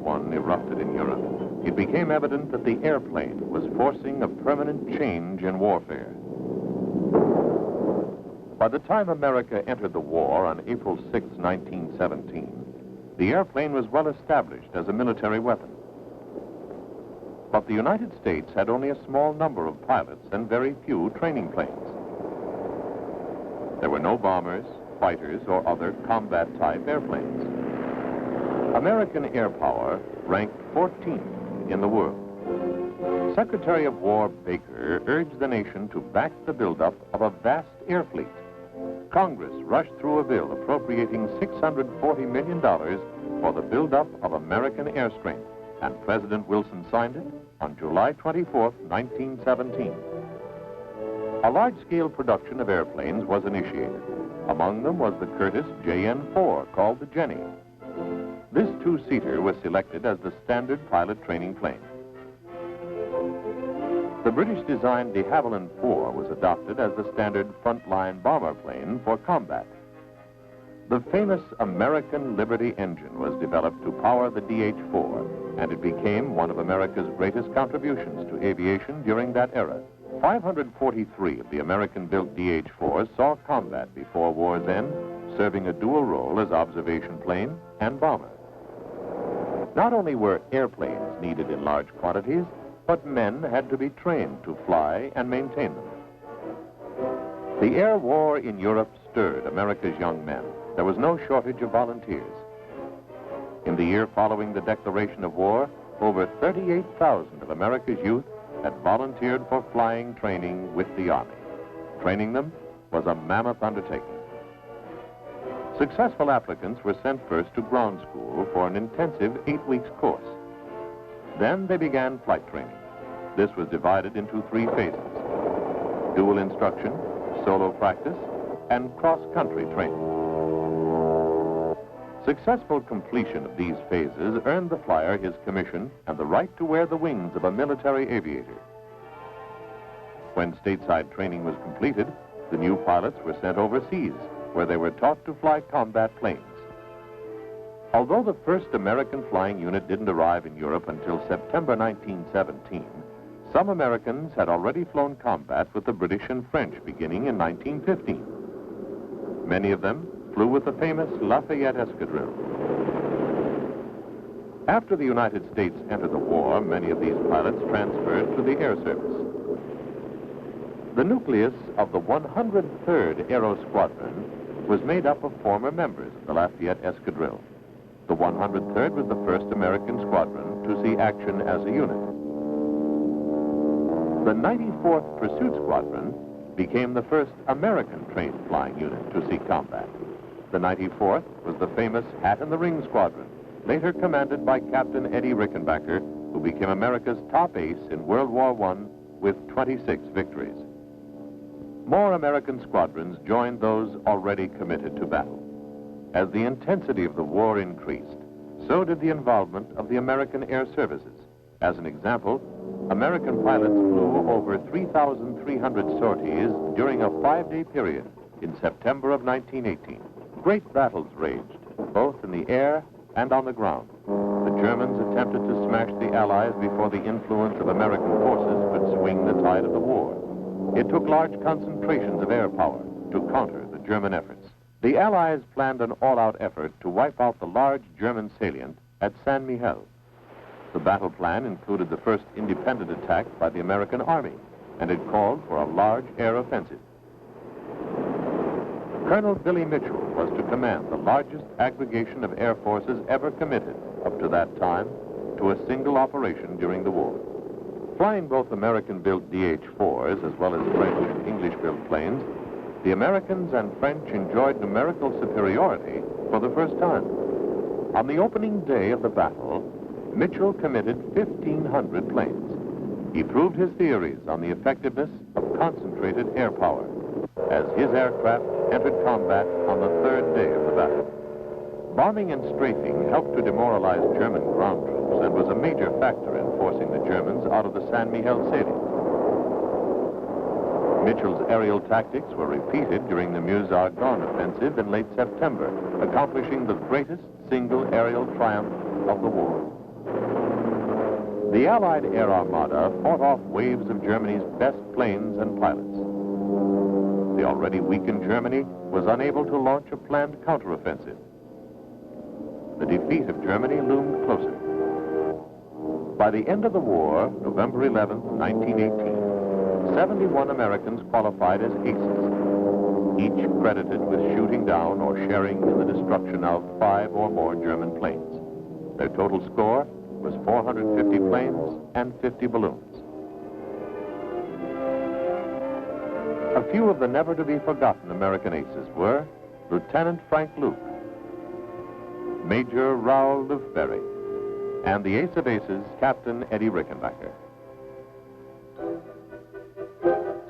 I erupted in Europe, it became evident that the airplane was forcing a permanent change in warfare. By the time America entered the war on April 6, 1917, the airplane was well established as a military weapon. But the United States had only a small number of pilots and very few training planes. There were no bombers, fighters, or other combat-type airplanes. American air power ranked 14th in the world. Secretary of War Baker urged the nation to back the buildup of a vast air fleet. Congress rushed through a bill appropriating $640 million for the buildup of American air strength, and President Wilson signed it on July 24, 1917. A large-scale production of airplanes was initiated. Among them was the Curtiss JN-4, called the Jenny. This two-seater was selected as the standard pilot training plane. The British-designed de Havilland 4 was adopted as the standard frontline bomber plane for combat. The famous American Liberty engine was developed to power the DH-4, and it became one of America's greatest contributions to aviation during that era. 543 of the American-built DH-4s saw combat before war's end, serving a dual role as observation plane and bomber. Not only were airplanes needed in large quantities, but men had to be trained to fly and maintain them. The air war in Europe stirred America's young men. There was no shortage of volunteers. In the year following the declaration of war, over 38,000 of America's youth had volunteered for flying training with the Army. Training them was a mammoth undertaking. Successful applicants were sent first to ground school for an intensive 8 weeks course. Then they began flight training. This was divided into 3 phases: dual instruction, solo practice, and cross-country training. Successful completion of these phases earned the flyer his commission and the right to wear the wings of a military aviator. When stateside training was completed, the new pilots were sent overseas, where they were taught to fly combat planes. Although the first American flying unit didn't arrive in Europe until September 1917, some Americans had already flown combat with the British and French beginning in 1915. Many of them flew with the famous Lafayette Escadrille. After the United States entered the war, many of these pilots transferred to the Air Service. The nucleus of the 103rd Aero Squadron was made up of former members of the Lafayette Escadrille. The 103rd was the first American squadron to see action as a unit. The 94th Pursuit Squadron became the first American-trained flying unit to see combat. The 94th was the famous Hat-in-the-Ring Squadron, later commanded by Captain Eddie Rickenbacker, who became America's top ace in World War I with 26 victories. More American squadrons joined those already committed to battle. As the intensity of the war increased, so did the involvement of the American Air Services. As an example, American pilots flew over 3,300 sorties during a 5-day period in September of 1918. Great battles raged, both in the air and on the ground. The Germans attempted to smash the Allies before the influence of American forces could swing the tide of the war. It took large concentrations of air power to counter the German efforts. The Allies planned an all-out effort to wipe out the large German salient at San Miguel. The battle plan included the first independent attack by the American Army, and it called for a large air offensive. Colonel Billy Mitchell was to command the largest aggregation of air forces ever committed, up to that time, to a single operation during the war. Flying both American-built DH-4s as well as French and English-built planes, the Americans and French enjoyed numerical superiority for the first time. On the opening day of the battle, Mitchell committed 1,500 planes. He proved his theories on the effectiveness of concentrated air power as his aircraft entered combat on the 3rd day of the battle. Bombing and strafing helped to demoralize German ground troops and was a major factor in forcing the Germans out of the San Miguel salient. Mitchell's aerial tactics were repeated during the Meuse-Argonne offensive in late September, accomplishing the greatest single aerial triumph of the war. The Allied Air Armada fought off waves of Germany's best planes and pilots. The already weakened Germany was unable to launch a planned counteroffensive. The defeat of Germany loomed closer. By the end of the war, November 11, 1918, 71 Americans qualified as aces, each credited with shooting down or sharing in the destruction of 5 or more German planes. Their total score was 450 planes and 50 balloons. A few of the never-to-be-forgotten American aces were Lieutenant Frank Luke, Major Raoul Lufberry, and the ace of aces, Captain Eddie Rickenbacker.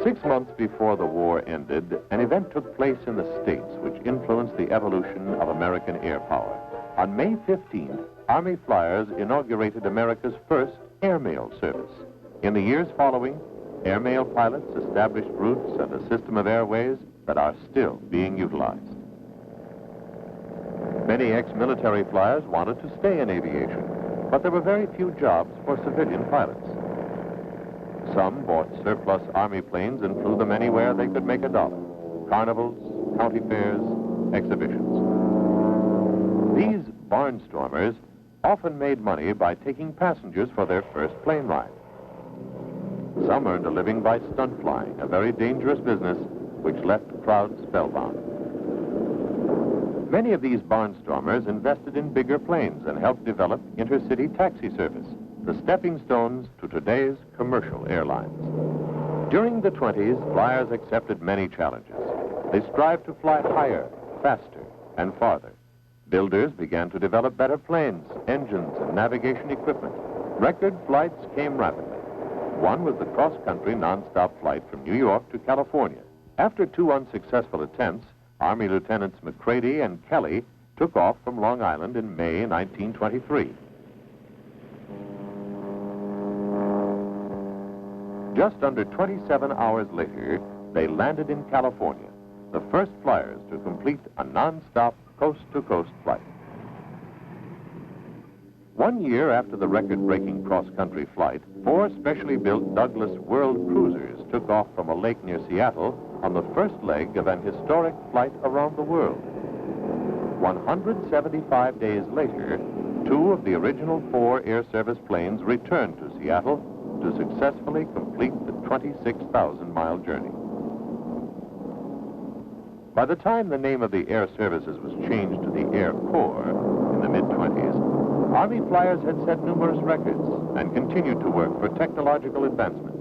6 months before the war ended, an event took place in the States which influenced the evolution of American air power. On May 15th, Army flyers inaugurated America's first airmail service. In the years following, airmail pilots established routes and a system of airways that are still being utilized. Many ex-military flyers wanted to stay in aviation, but there were very few jobs for civilian pilots. Some bought surplus Army planes and flew them anywhere they could make a dollar. Carnivals, county fairs, exhibitions. These barnstormers often made money by taking passengers for their first plane ride. Some earned a living by stunt flying, a very dangerous business which left crowds spellbound. Many of these barnstormers invested in bigger planes and helped develop intercity taxi service, the stepping stones to today's commercial airlines. During the 20s, flyers accepted many challenges. They strived to fly higher, faster, and farther. Builders began to develop better planes, engines, and navigation equipment. Record flights came rapidly. One was the cross-country non-stop flight from New York to California. After 2 unsuccessful attempts, Army Lieutenants McCready and Kelly took off from Long Island in May 1923. Just under 27 hours later, they landed in California, the first flyers to complete a non-stop coast-to-coast flight. 1 year after the record-breaking cross-country flight, 4 specially built Douglas World Cruisers took off from a lake near Seattle on the first leg of an historic flight around the world. 175 days later, 2 of the original 4 air service planes returned to Seattle to successfully complete the 26,000-mile journey. By the time the name of the Air Services was changed to the Air Corps in the mid-20s, Army flyers had set numerous records and continued to work for technological advancement.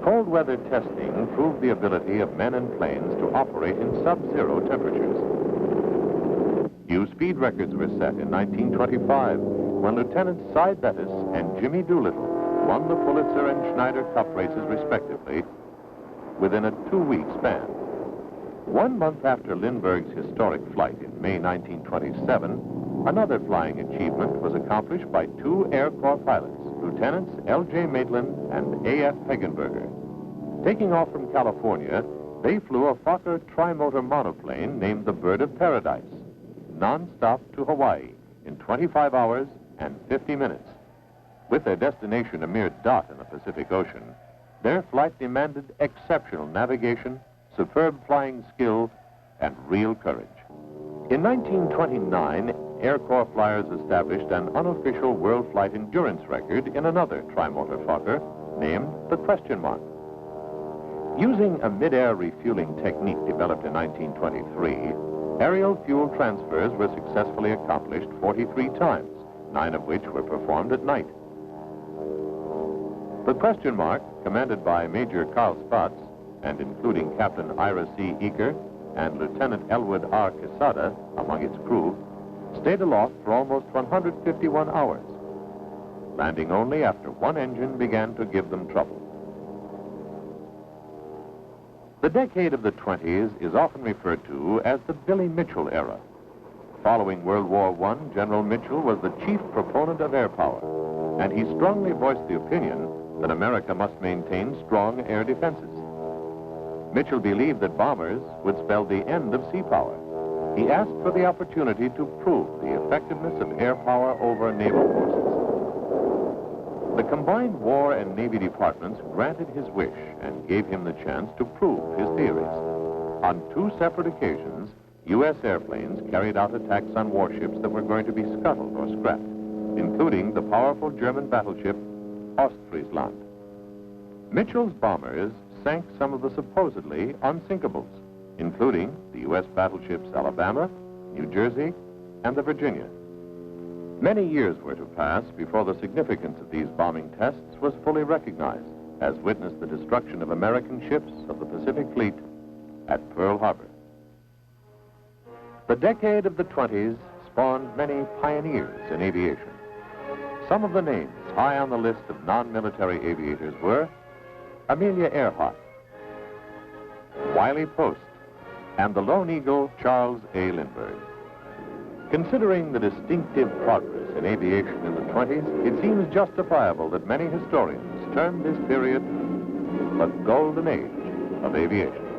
Cold weather testing proved the ability of men and planes to operate in sub-zero temperatures. New speed records were set in 1925 when Lieutenants Cy Bettis and Jimmy Doolittle won the Pulitzer and Schneider Cup races respectively within a 2-week span. 1 month after Lindbergh's historic flight in May 1927, another flying achievement was accomplished by 2 Air Corps pilots, Lieutenants L.J. Maitland and A.F. Hegenberger. Taking off from California, they flew a Fokker trimotor monoplane named the Bird of Paradise, non-stop to Hawaii in 25 hours and 50 minutes. With their destination a mere dot in the Pacific Ocean, their flight demanded exceptional navigation, superb flying skill, and real courage. In 1929, Air Corps flyers established an unofficial world flight endurance record in another trimotor Fokker named the Question Mark. Using a mid-air refueling technique developed in 1923, aerial fuel transfers were successfully accomplished 43 times, 9 of which were performed at night. The Question Mark, commanded by Major Carl Spaatz, and including Captain Ira C. Eaker and Lieutenant Elwood R. Quesada among its crew, stayed aloft for almost 151 hours, landing only after one engine began to give them trouble. The decade of the 20s is often referred to as the Billy Mitchell era. Following World War I, General Mitchell was the chief proponent of air power, and he strongly voiced the opinion that America must maintain strong air defenses. Mitchell believed that bombers would spell the end of sea power. He asked for the opportunity to prove the effectiveness of air power over naval forces. The combined War and Navy departments granted his wish and gave him the chance to prove his theories. On 2 separate occasions, U.S. airplanes carried out attacks on warships that were going to be scuttled or scrapped, including the powerful German battleship Ostfriesland. Mitchell's bombers sank some of the supposedly unsinkables, including the U.S. battleships Alabama, New Jersey, and the Virginia. Many years were to pass before the significance of these bombing tests was fully recognized, as witnessed the destruction of American ships of the Pacific Fleet at Pearl Harbor. The decade of the 20s spawned many pioneers in aviation. Some of the names high on the list of non-military aviators were Amelia Earhart, Wiley Post, and the Lone Eagle Charles A. Lindbergh. Considering the distinctive progress in aviation in the 20s, it seems justifiable that many historians term this period the golden age of aviation.